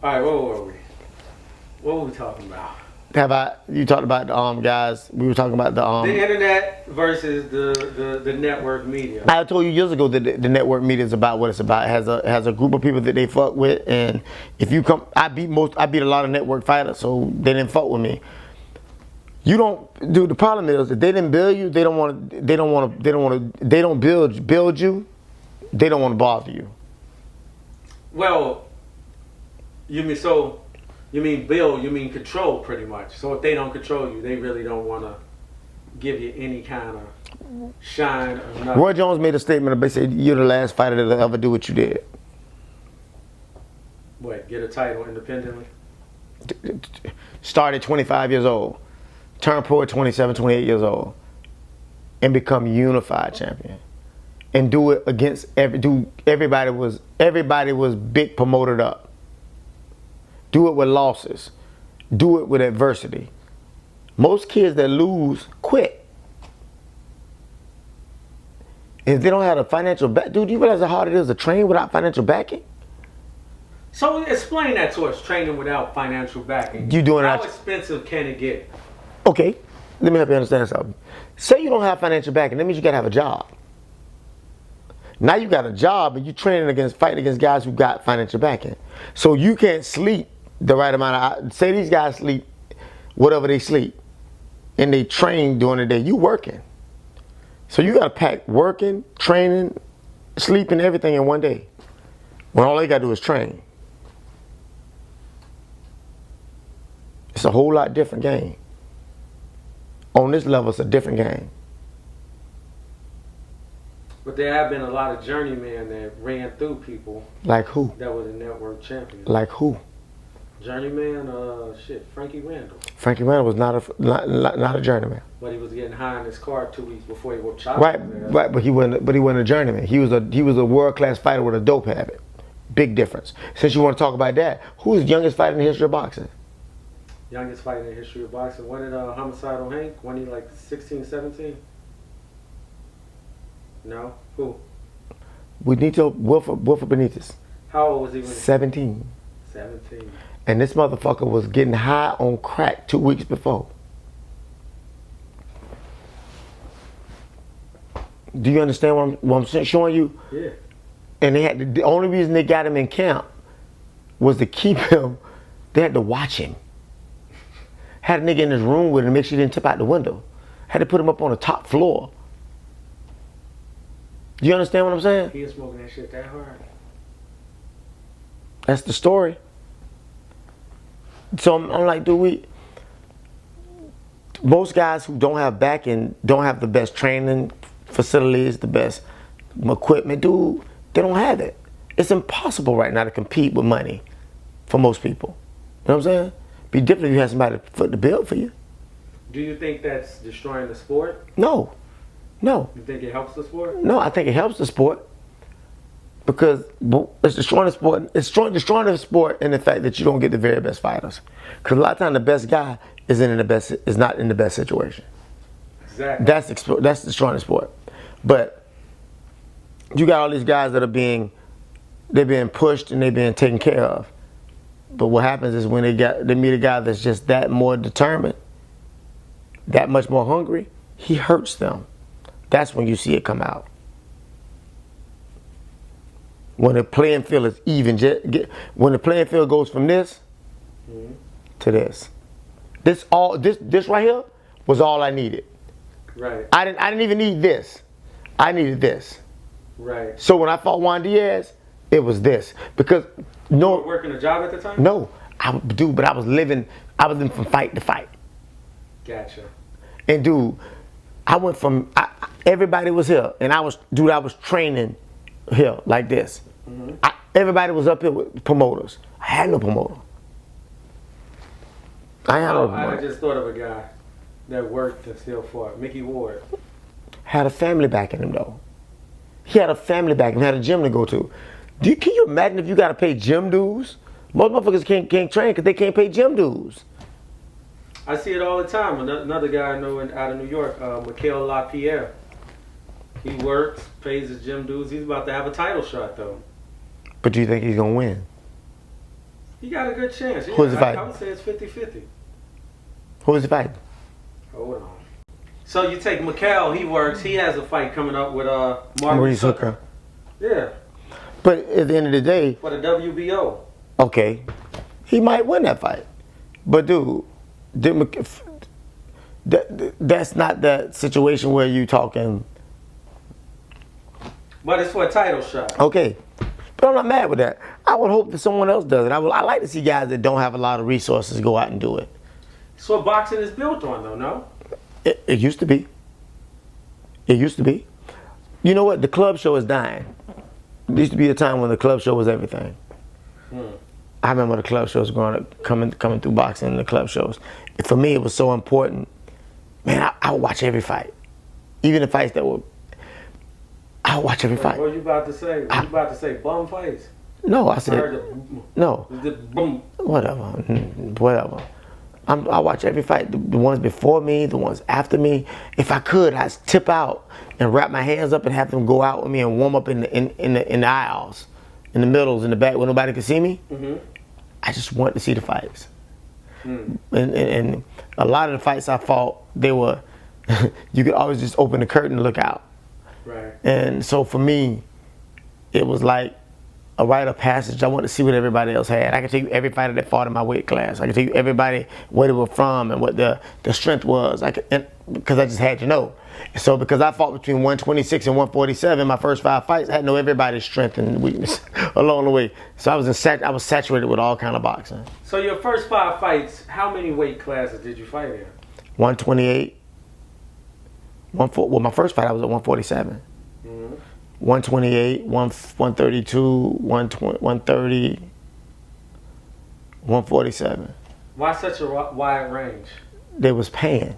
right, where were we? What were we talking about? You talked about guys? We were talking about the internet versus the network media. I told you years ago that the network media is about what it's about. It has a group of people that they fuck with, and if you come, I beat a lot of network fighters, so they didn't fuck with me. You don't, dude. The problem is if they didn't build you, they don't build you. They don't want to bother you. Well, you mean build, you mean control pretty much. So if they don't control you, they really don't want to give you any kind of shine or nothing. Roy Jones made a statement about saying you're the last fighter that'll ever do what you did. What, get a title independently? Started 25 years old, turned pro at 27, 28 years old, and become unified champion. And do it against everybody was big promoted up. Do it with losses. Do it with adversity. Most kids that lose quit. If they don't have a financial back, dude, you realize how hard it is to train without financial backing? So explain that to us, training without financial backing. How expensive can it get? Okay, let me help you understand something. Say you don't have financial backing, that means you gotta have a job. Now you got a job and you're fighting against guys who got financial backing. So you can't sleep the right amount of hours. Say these guys sleep whatever they sleep and they train during the day. You working. So you got to pack working, training, sleeping, everything in one day. When all they got to do is train. It's a whole lot different game. On this level, it's a different game. But there have been a lot of journeymen that ran through people. Like who? That were the network champions. Like who? Journeyman, Frankie Randall. Frankie Randall was not a journeyman. But he was getting high in his car 2 weeks before he went chopping. Right, but he wasn't a journeyman. He was a world-class fighter with a dope habit. Big difference. Since you want to talk about that, who's the youngest fighter in the history of boxing? Youngest fighter in the history of boxing. When did Homicidal Hank? When he like 16, 17? No? Who? Wilford Benitez. How old was he when 17. 17. And this motherfucker was getting high on crack 2 weeks before. Do you understand what I'm showing you? Yeah. And the only reason they got him in camp was to keep him. They had to watch him. Had a nigga in his room with him to make sure he didn't tip out the window. Had to put him up on the top floor. Do you understand what I'm saying? He was smoking that shit that hard. That's the story. So I'm like, most guys who don't have backing, don't have the best training facilities, the best equipment, dude, they don't have it. It's impossible right now to compete with money for most people. You know what I'm saying? Be different if you had somebody to foot the bill for you. Do you think that's destroying the sport? No. You think it helps the sport? No, I think it helps the sport. Because it's destroying the sport. It's destroying the sport in the fact that you don't get the very best fighters. Because a lot of times the best guy is not in the best situation. Exactly. That's destroying the sport. But you got all these guys that they're being pushed and they're being taken care of. But what happens is when they meet a guy that's just that more determined, that much more hungry, he hurts them. That's when you see it come out. When the playing field is even, when the playing field goes from this to this, this right here was all I needed. Right. I didn't even need this. I needed this. Right. So when I fought Juan Diaz, it was this because You were working a job at the time? No, but I was living from fight to fight. Gotcha. And dude, I went from everybody was here, and I was training here like this. Mm-hmm. Everybody was up here with promoters. I had no promoter. I just thought of a guy that worked and still fought. Mickey Ward. Had a family backing him though. He had a family backing him. Had a gym to go to. Can you imagine if you got to pay gym dues? Most motherfuckers can't train because they can't pay gym dues. I see it all the time. Another guy I know out of New York, Mikhail LaPierre. He works, pays his gym dues. He's about to have a title shot though. But do you think he's gonna win? He got a good chance. Yeah, Who's he fighting? I would say it's 50-50. Who is he fighting? Hold on. So you take Mikhail, he has a fight coming up with Maurice Hooker. Yeah. But at the end of the day, For the WBO. okay, he might win that fight. But dude, that's not that situation where you talking. But it's for a title shot. Okay, but I'm not mad with that. I would hope that someone else does it. I like to see guys that don't have a lot of resources go out and do it. It's what boxing is built on, though, no? It used to be. It used to be. You know what? The club show is dying. There used to be a time when the club show was everything. I remember the club shows growing up, coming through boxing and the club shows. For me, it was so important. Man, I would watch every fight. Even the fights that were, I would watch every fight. What were you about to say? Were you about to say bum fights? No, I I said, heard no, the boom. whatever. I watch every fight, the ones before me, the ones after me. If I could, I'd tip out and wrap my hands up and have them go out with me and warm up in the aisles, in the middles, in the back where nobody could see me. I just want to see the fights. And a lot of the fights I fought, they were, you could always just open the curtain and look out. Right. And so for me, it was like a rite of passage. I wanted to see what everybody else had. I could tell you every fighter that fought in my weight class. I could tell you everybody where they were from and what the strength was. Because I just had to know. So because I fought between 126 and 147, my first 5 fights, I had to know everybody's strength and weakness along the way. So I was saturated with all kind of boxing. So your first 5 fights, how many weight classes did you fight in? 128. Well, my first fight I was at 147. 128, 132, 130, 147. Why such a wide range? They was paying.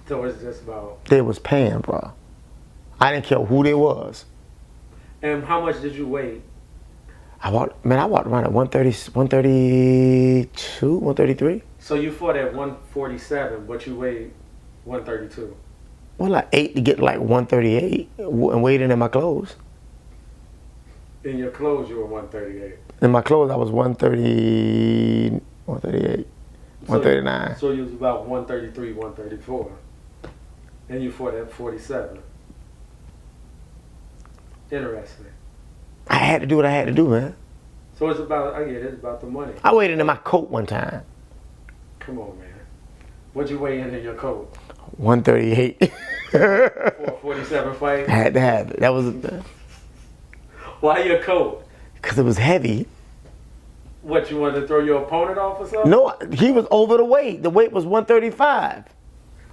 So it's just about. They was paying, bro. I didn't care who they was. And how much did you weigh? I walked around at 130, 132, 133. So you fought at 147, but you weighed 132. Well, I ate to get like 138 and weighed in my clothes. In your clothes, you were 138. In my clothes, I was 130, 138, 139. So you was about 133, 134. And you fought at 47. Interesting. I had to do what I had to do, man. So it's about, I get it, it's about the money. I weighed in my coat one time. Come on, man. What'd you weigh in your coat? 138. For a 47 fight? I had to have it. That was Why your coat? because it was heavy. What, you wanted to throw your opponent off or something? No, he was over the weight. The weight was 135.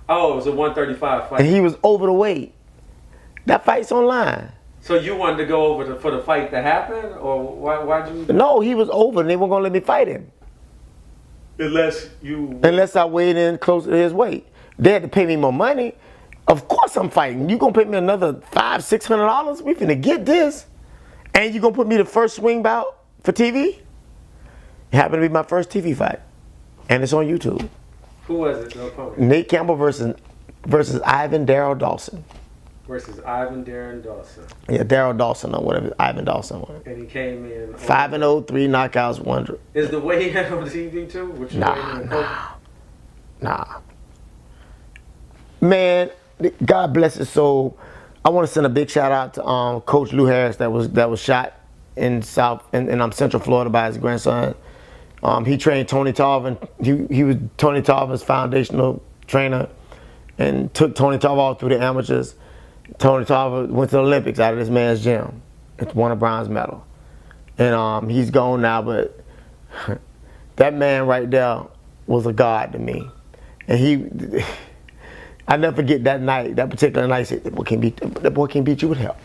Oh, it was a 135 fight. And he was over the weight. That fight's online. So you wanted to go over for the fight to happen? Or why'd you? No, he was over and they weren't going to let me fight him. Unless I weighed in close to his weight. They had to pay me more money. Of course I'm fighting. You gonna pay me another $500-$600? We finna get this. And you gonna put me the first swing bout for TV? It happened to be my first TV fight. And it's on YouTube. Who was it, the opponent? Nate Campbell versus Ivan Darryl Dawson. Versus Ivan Darren Dawson. Yeah, Darryl Dawson or whatever. Ivan Dawson. And he came in 5-0, 3 knockouts, 1. Is the weigh in on TV too? Nah. Man, God bless his soul. I want to send a big shout out to Coach Lou Harris that was shot in Central Florida by his grandson. He trained Tony Tarver. He was Tony Tarver's foundational trainer and took Tony Tarver all through the amateurs. Tony Tarver went to the Olympics out of this man's gym. It's won a bronze medal. And he's gone now, but that man right there was a god to me. And I never forget that night, that particular night. He said, that boy can't beat you with help.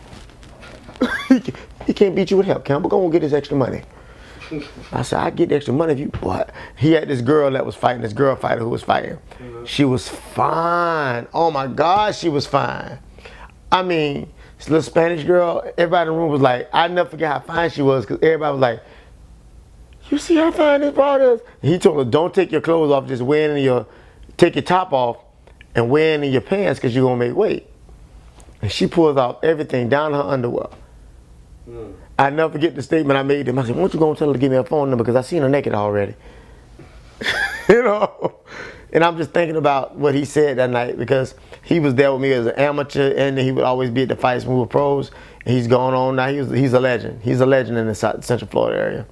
He can't beat you with help. Campbell, go and get his extra money. I said, I get the extra money if you, what? He had this girl that was fighting, this girl fighter who was fighting. She was fine. Oh my God, she was fine. I mean, this little Spanish girl, everybody in the room was like, I never forget how fine she was, because everybody was like, you see how fine this broad is? And he told her, don't take your clothes off, just take your top off and wear it in your pants because you're going to make weight. And she pulls off everything down her underwear. I never forget the statement I made to him. I said, "Why don't you go and tell her to give me a phone number because I seen her naked already." You know. And I'm just thinking about what he said that night because he was there with me as an amateur, and he would always be at the fights when we were pros. And he's going on now. He's a legend. He's a legend in the Central Florida area.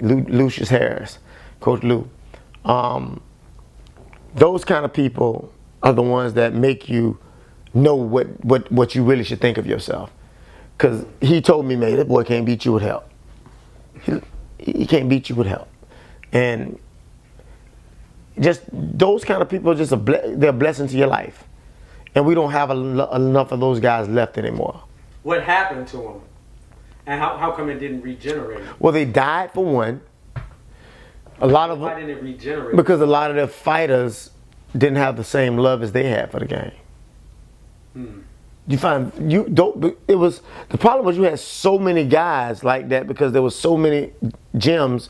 Lucius Harris, Coach Lou. Those kind of people are the ones that make you know what you really should think of yourself. Because he told me, man, that boy can't beat you with help. He can't beat you with help. And just those kind of people are just they're a blessing to your life. And we don't have enough of those guys left anymore. What happened to them? And how come it didn't regenerate? Well, they died for one. A lot of them. Why didn't it regenerate? Because a lot of their fighters didn't have the same love as they had for the game. You find it was the problem was you had so many guys like that because there was so many gyms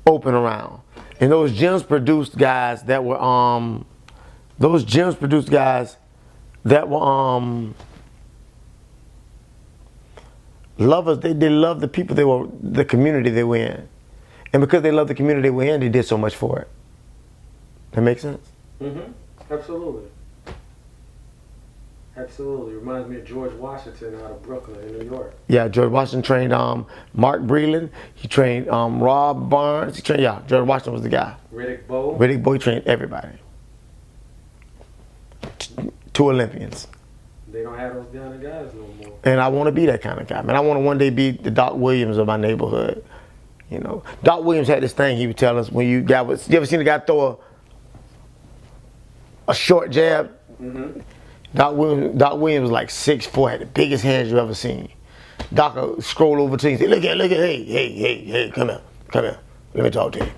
open around, and those gyms produced guys that were lovers. They loved the people the community they were in, and because they loved the community they were in, they did so much for it. That makes sense? Absolutely. Absolutely. Reminds me of George Washington out of Brooklyn in New York. Yeah, George Washington trained Mark Breland. He trained Rob Barnes. George Washington was the guy. Riddick Bowe. He trained everybody. Two Olympians. They don't have those kind of guys no more. And I want to be that kind of guy, man. I want to one day be the Doc Williams of my neighborhood. You know, Doc Williams had this thing he would tell us when you ever seen a guy throw a short jab? Doc Williams was like 6'4", had the biggest hands you ever seen. Doc would scroll over to you and say, look at, hey, come here, let me talk to you.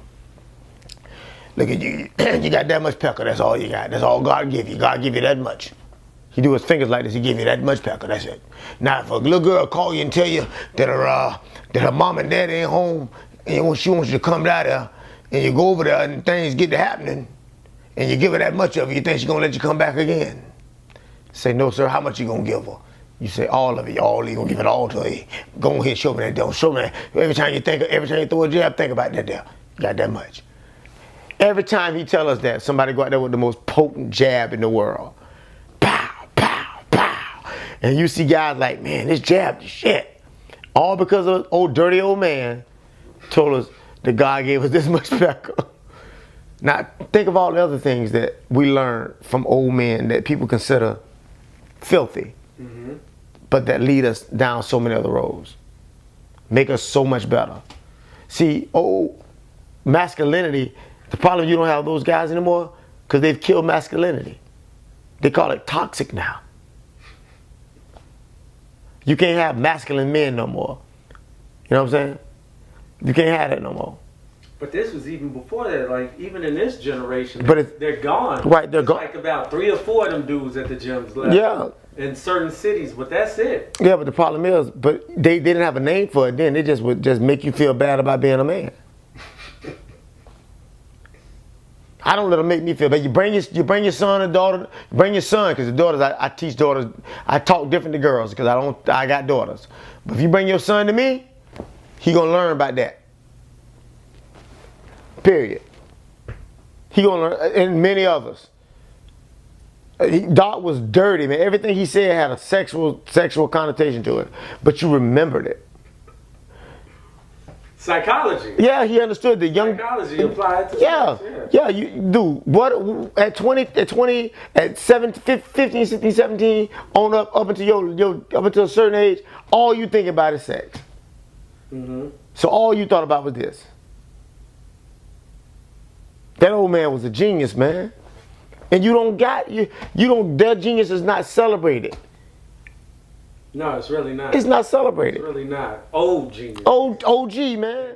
Look at you, you got that much pecker, that's all you got. That's all God give you. God give you that much. He do his fingers like this, he give you that much pecker, that's it. Now if a little girl call you and tell you that her mom and dad ain't home, and she wants you to come down there, and you go over there and things get to happening, and you give her that much of it, you think she's gonna let you come back again? Say, no, sir, how much you gonna give her? You say, all of it, all you gonna give it all to her. Go ahead, show me that deal. Show me that. Every time you throw a jab, think about that there. You got that much. Every time he tell us that, somebody go out there with the most potent jab in the world. Pow, pow, pow. And you see guys like, man, this jab is shit. All because of old dirty old man told us that God gave us this much pecker. Now, think of all the other things that we learned from old men that people consider filthy, but that lead us down so many other roads, make us so much better. See, masculinity, the problem you don't have those guys anymore because they've killed masculinity. They call it toxic now. You can't have masculine men no more. You know what I'm saying? You can't have that no more. But this was even before that, like even in this generation, but they're gone. Right, they're gone. Like about 3 or 4 of them dudes at the gyms left. Yeah. In certain cities, but that's it. Yeah, but the problem is, but they didn't have a name for it then. They just would just make you feel bad about being a man. I don't let them make me feel bad. You bring your son and daughter, bring your son, because the daughters, I teach daughters, I talk different to girls because I got daughters. But if you bring your son to me, he gonna learn about that. Period. He gonna learn, and many others. Doc was dirty, man. Everything he said had a sexual connotation to it, but you remembered it. Psychology. Yeah, he understood the young psychology applied to sex, yeah. You do what at 20 at 15, 16, 17 on up until a certain age, all you think about is sex. So all you thought about was this. That old man was a genius, man. And their genius is not celebrated. No, it's really not. It's not celebrated. It's really not. Old genius. OG, man.